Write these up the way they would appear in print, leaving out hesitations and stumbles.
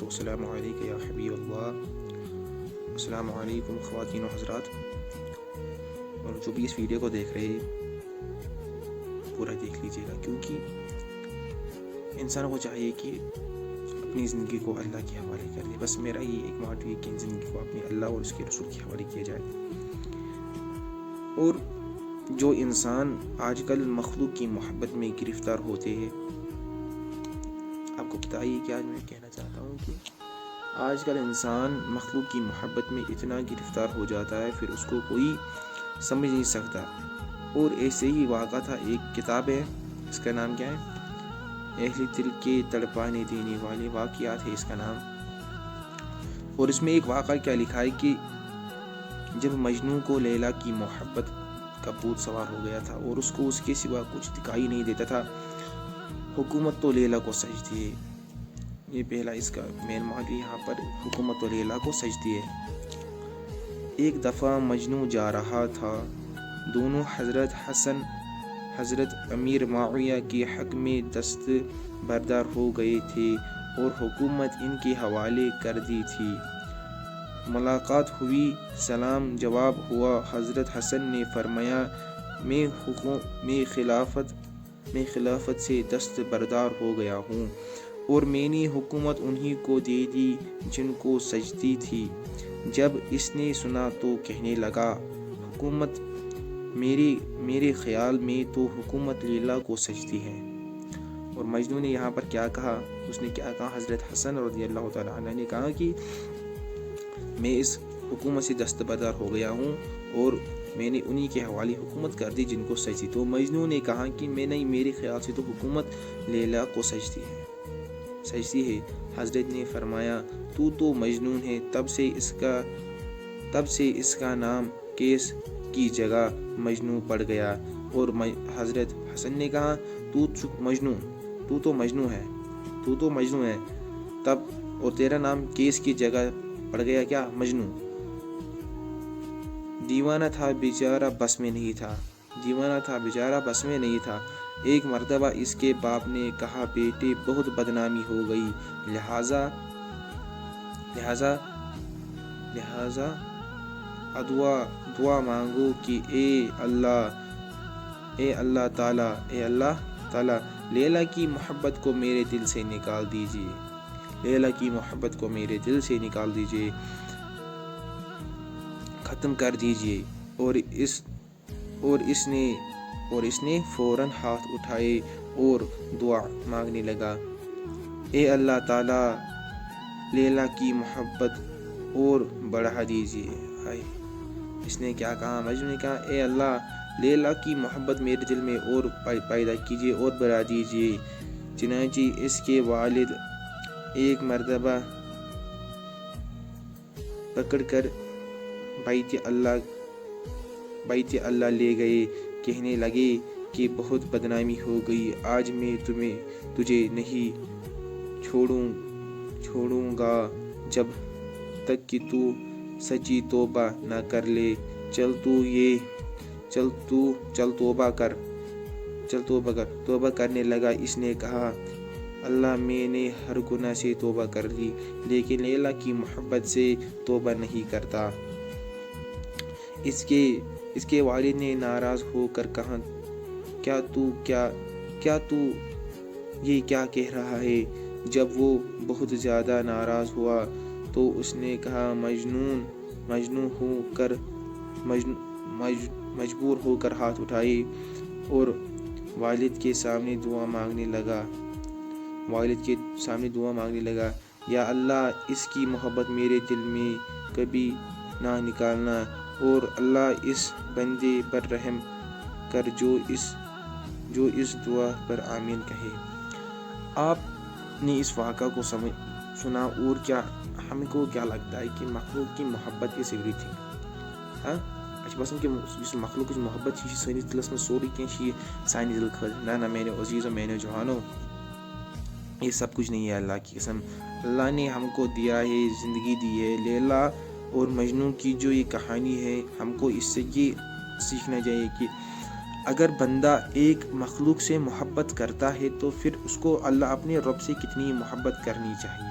السلام علیکم یا حبیب اللہ۔ السلام علیکم خواتین و حضرات، اور جو بھی اس ویڈیو کو دیکھ رہے پورا دیکھ لیجیے گا، کیونکہ انسان کو چاہیے کہ اپنی زندگی کو اللہ کے حوالے کر دے۔ بس میرا یہ ایک موٹو ہے کہ زندگی کو اپنے اللہ اور اس کے رسول کے حوالے کیا جائے۔ اور جو انسان آج کل مخلوق کی محبت میں گرفتار ہوتے ہیں، آپ کو پتہ ہی کیا میں کہنا چاہتا ہوں کہ آج کل انسان مخلوق کی محبت میں اتنا گرفتار ہو جاتا ہے، پھر اس کو کوئی سمجھ نہیں سکتا۔ اور ایسے ہی واقعہ تھا، ایک کتاب ہے، اس کا نام کیا ہے، اہل دل کے تڑپانے دینے والے واقعات ہے اس کا نام۔ اور اس میں ایک واقعہ کیا لکھا ہے کہ جب مجنوں کو لیلا کی محبت کا بھوت سوار ہو گیا تھا اور اس کو اس کے سوا کچھ دکھائی نہیں دیتا تھا، حکومت تو لیلا کو سجدی ہے۔ یہ پہلا اس کا مین موضوع یہاں پر، حکومت تو لیلا کو سجدی ہے۔ ایک دفعہ مجنوں جا رہا تھا، دونوں حضرت حسن حضرت امیر معاویہ کے حق میں دست بردار ہو گئے تھے اور حکومت ان کے حوالے کر دی تھی۔ ملاقات ہوئی، سلام جواب ہوا۔ حضرت حسن نے فرمایا، میں خلافت سے دست بردار ہو گیا ہوں اور میں نے حکومت انہی کو دے دی جن کو سجدی تھی۔ جب اس نے سنا تو کہنے لگا، حکومت میرے خیال میں تو حکومت لیلا کو سجدی ہے۔ اور مجنوں نے یہاں پر کیا کہا، اس نے کیا کہا، حضرت حسن رضی اللہ تعالیٰ عنہ نے کہا کہ میں اس حکومت سے دست بردار ہو گیا ہوں اور میں نے انہی کے حوالے حکومت کر دی جن کو سجدی۔ تو مجنوں نے کہا کہ میرے خیال سے تو حکومت لیلا کو سجدی ہے۔ حضرت نے فرمایا، تو مجنون ہے، تب سے اس کا نام کیس کی جگہ مجنوں پڑ گیا۔ اور حضرت حسن نے کہا، تو تو مجنوں ہے، تب اور تیرا نام کیس کی جگہ پڑ گیا کیا، مجنوں۔ دیوانہ تھا بیچارہ بس میں نہیں تھا۔ ایک مرتبہ اس کے باپ نے کہا، بیٹے بہت بدنامی ہو گئی، لہذا دعا مانگو کہ اے اللہ تعالی لیلا کی محبت کو میرے دل سے نکال دیجئے، ختم کر دیجئے۔ اور اس نے فوراً ہاتھ اٹھائے اور دعا مانگنے لگا، اے اللہ تعالی لیلا کی محبت اور بڑھا دیجئے۔ اس نے کیا کہا، مجنوں نے کہا، اے اللہ لیلا کی محبت میرے دل میں اور پیدا کیجئے اور بڑھا دیجئے۔ چنانچہ اس کے والد ایک مرتبہ پکڑ کر بیت اللہ لے گئے، کہنے لگے کہ بہت بدنامی ہو گئی، آج میں تجھے نہیں چھوڑوں گا جب تک کہ تو سچی توبہ نہ کر لے۔ چل توبہ کر۔ توبہ کرنے لگا۔ اس نے کہا، اللہ میں نے ہر گناہ سے توبہ کر لی، لیکن لیلا کی محبت سے توبہ نہیں کرتا۔ اس کے والد نے ناراض ہو کر کہا، کیا تو یہ کیا کہہ رہا ہے؟ جب وہ بہت زیادہ ناراض ہوا تو اس نے کہا، مجبور ہو کر ہاتھ اٹھائے اور والد کے سامنے دعا مانگنے لگا، یا اللہ اس کی محبت میرے دل میں کبھی نہ نکالنا، اور اللہ اس بندے پر رحم کر جو اس دعا پر آمین کہے۔ آپ نے اس واقعہ کو سنا، اور ہم کو کیا لگتا ہے کہ مخلوق کی محبت کی سگری تھی؟ بس کہ مخلوق کی محبت سانس دلس میں سوری کی سانس دل خاطر، نہ میرے عزیزوں میرے جوانوں، یہ سب کچھ نہیں ہے۔ اللہ کی قسم، اللہ نے ہم کو دیا ہے، زندگی دی ہے۔ لیلا اور مجنوں کی جو یہ کہانی ہے، ہم کو اس سے یہ سیکھنا چاہیے کہ اگر بندہ ایک مخلوق سے محبت کرتا ہے تو پھر اس کو اللہ اپنے رب سے کتنی محبت کرنی چاہیے۔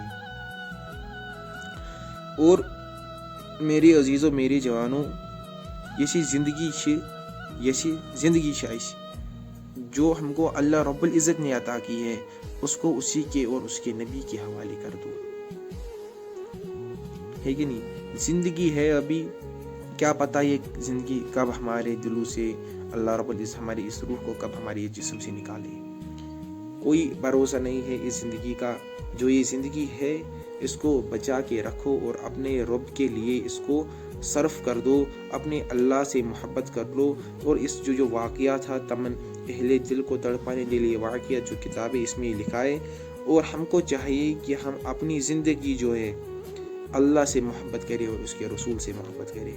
اور میری عزیزوں میری جوانوں یہ زندگی شائش جو ہم کو اللہ رب العزت نے عطا کی ہے اس کو اسی کے اور اس کے نبی کے حوالے کر دو، ہے کہ نہیں؟ زندگی ہے ابھی، کیا پتہ یہ زندگی کب ہمارے دلوں سے اللہ رب العزت ہماری اس روح کو کب ہمارے جسم سے نکالے، کوئی بھروسہ نہیں ہے اس زندگی کا۔ جو یہ زندگی ہے اس کو بچا کے رکھو اور اپنے رب کے لیے اس کو صرف کر دو، اپنے اللہ سے محبت کر لو، اور اس جو واقعہ تھا تمن اہل دل کو تڑپانے کے لیے واقعہ جو کتابیں اس میں لکھا ہے، اور ہم کو چاہیے کہ ہم اپنی زندگی جو ہے اللہ سے محبت کرے اور اس کے رسول سے محبت کرے۔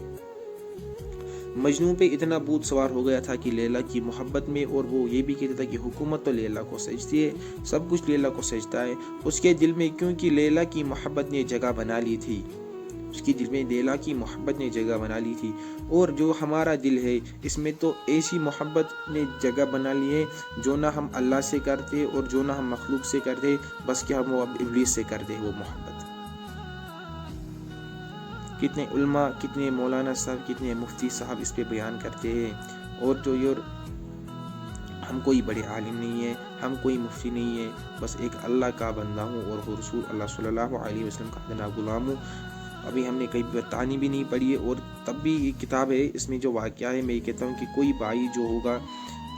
مجنون پہ اتنا بھوت سوار ہو گیا تھا کہ لیلا کی محبت میں، اور وہ یہ بھی کہتا تھا کہ حکومت تو لیلا کو سجتی ہے، سب کچھ لیلا کو سجتا ہے اس کے دل میں، کیونکہ لیلا کی محبت نے جگہ بنا لی تھی، اس کے دل میں لیلا کی محبت نے جگہ بنا لی تھی۔ اور جو ہمارا دل ہے اس میں تو ایسی محبت نے جگہ بنا لی ہے جو نہ ہم اللہ سے کرتے اور جو نہ ہم مخلوق سے کرتے، بس کہ ہم وہ ابلیس سے کرتے وہ محبت۔ کتنے علماء، کتنے مولانا صاحب، کتنے مفتی صاحب اس پہ بیان کرتے ہیں، اور تو یہ ہم کوئی بڑے عالم نہیں ہے، ہم کوئی مفتی نہیں ہے، بس ایک اللہ کا بندہ ہوں اور رسول اللہ صلی اللہ علیہ وسلم کا ادنا غلام ہوں۔ ابھی ہم نے کئی برطانوی بھی نہیں پڑھی ہے، اور تب بھی یہ کتاب ہے، اس میں جو واقعہ ہے میں یہ کہتا ہوں کہ کوئی بھائی جو ہوگا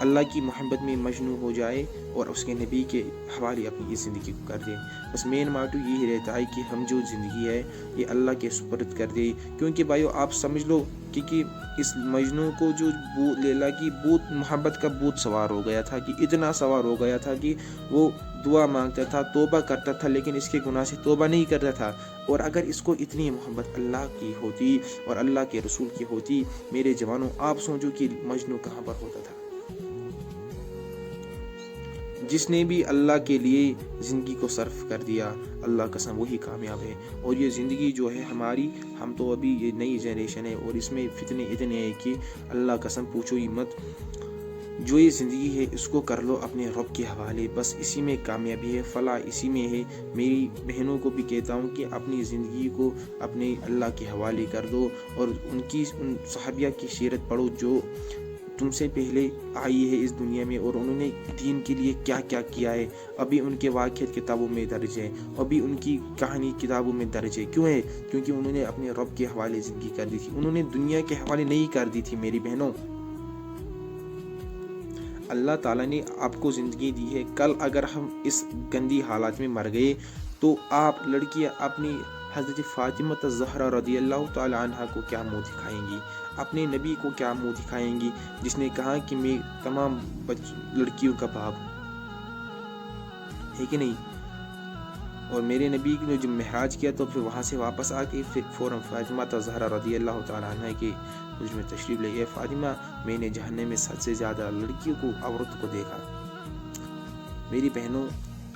اللہ کی محبت میں مجنون ہو جائے اور اس کے نبی کے حوالے اپنی اس زندگی کو کر دے، بس مین ماٹو یہی رہتا ہے کہ ہم جو زندگی ہے یہ اللہ کے سپرد کر دے۔ کیونکہ بھائیو آپ سمجھ لو کہ اس مجنون کو جو لیلا کی بہت محبت کا بہت سوار ہو گیا تھا، کہ اتنا سوار ہو گیا تھا کہ وہ دعا مانگتا تھا، توبہ کرتا تھا، لیکن اس کے گناہ سے توبہ نہیں کرتا تھا۔ اور اگر اس کو اتنی محبت اللہ کی ہوتی اور اللہ کے رسول کی ہوتی، میرے جوانوں آپ سوچو کہ مجنون کہاں پر ہوتا تھا۔ جس نے بھی اللہ کے لیے زندگی کو صرف کر دیا، اللہ قسم وہی کامیاب ہے۔ اور یہ زندگی جو ہے ہماری، ہم تو ابھی یہ نئی جنریشن ہے اور اس میں فتنے اتنے ہیں کہ اللہ قسم پوچھو ہی مت۔ جو یہ زندگی ہے اس کو کر لو اپنے رب کے حوالے، بس اسی میں کامیابی ہے، فلاح اسی میں ہے۔ میری بہنوں کو بھی کہتا ہوں کہ اپنی زندگی کو اپنے اللہ کے حوالے کر دو، اور ان صحابیہ کی سیرت پڑھو جو تم سے پہلے آئی ہے اس دنیا میں، اور انہوں نے دین کے لیے کیا کیا کیا ہے، ابھی ان کے واقعات کتابوں میں درج ہے، ابھی ان کی کہانی کتابوں میں درج ہے۔ کیوں ہے؟ کیونکہ انہوں نے اپنے رب کے حوالے زندگی کر دی تھی، انہوں نے دنیا کے حوالے نہیں کر دی تھی۔ میری بہنوں، اللہ تعالیٰ نے آپ کو زندگی دی ہے، کل اگر ہم اس گندی حالات میں مر گئے تو آپ لڑکیاں اپنی حضرت فاطمہ الزہرا رضی اللہ تعالی عنہ کو کیا منہ دکھائیں گی، اپنے نبی کو کیا منہ دکھائیں گی، جس نے کہا کہ میں تمام لڑکیوں کا باپ ہوں، ہے کہ نہیں؟ اور میرے نبی نے جب معراج کیا تو پھر وہاں سے واپس آ کے پھر فوراً فاطمہ الزہرا رضی اللہ تعالی عنہ کے مجھ میں تشریف لے گئے، فاطمہ میں نے جہنم میں 7 سے زیادہ لڑکیوں کو، عورتوں کو دیکھا۔ میری بہنوں،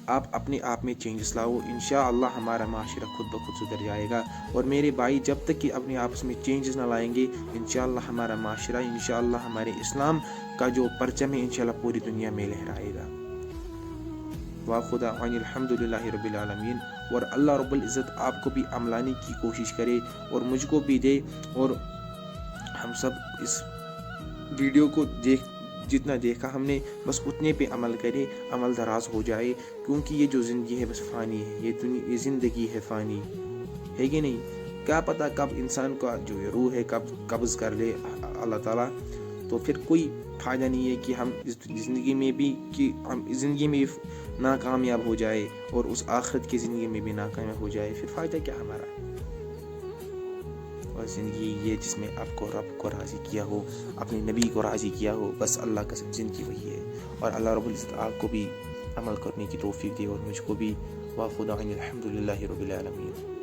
آپ اپنے آپ میں چینجز لاؤ، انشاءاللہ ہمارا معاشرہ خود بخود سدھر جائے گا۔ اور میرے بھائی جب تک کہ اپنے آپس میں چینجز نہ لائیں گے، انشاءاللہ ہمارا معاشرہ، انشاءاللہ ہمارے اسلام کا جو پرچم ہے انشاءاللہ پوری دنیا میں لہرائے گا۔ وَخُدَا عَنِ الْحَمْدُلِلَّهِ رَبِّ الْعَالَمِينَ۔ اور اللہ رب العزت آپ کو بھی عملانے کی کوشش کرے اور مجھ کو بھی دے، اور ہم سب اس ویڈیو کو جتنا دیکھا ہم نے بس اتنے پہ عمل کرے، عمل دراز ہو جائے، کیونکہ یہ جو زندگی ہے بس فانی ہے، یہ زندگی ہے فانی، ہے کہ نہیں؟ کیا پتہ کب انسان کا جو روح ہے کب قبض کر لے اللہ تعالیٰ، تو پھر کوئی فائدہ نہیں ہے کہ ہم اس زندگی میں بھی، کہ ہم اس زندگی میں ناکامیاب ہو جائے اور اس آخرت کی زندگی میں بھی ناکامیاب ہو جائے، پھر فائدہ کیا ہمارا؟ اور زندگی یہ جس میں آپ کو رب کو راضی کیا ہو، اپنے نبی کو راضی کیا ہو، بس اللہ کا زندگی وہی ہے۔ اور اللہ رب العزت آپ کو بھی عمل کرنے کی توفیق دے اور مجھ کو بھی۔ وَخُدَا عَنِ الْحَمْدُلِلَّهِ رَبِّ الْعَالَمِينَ۔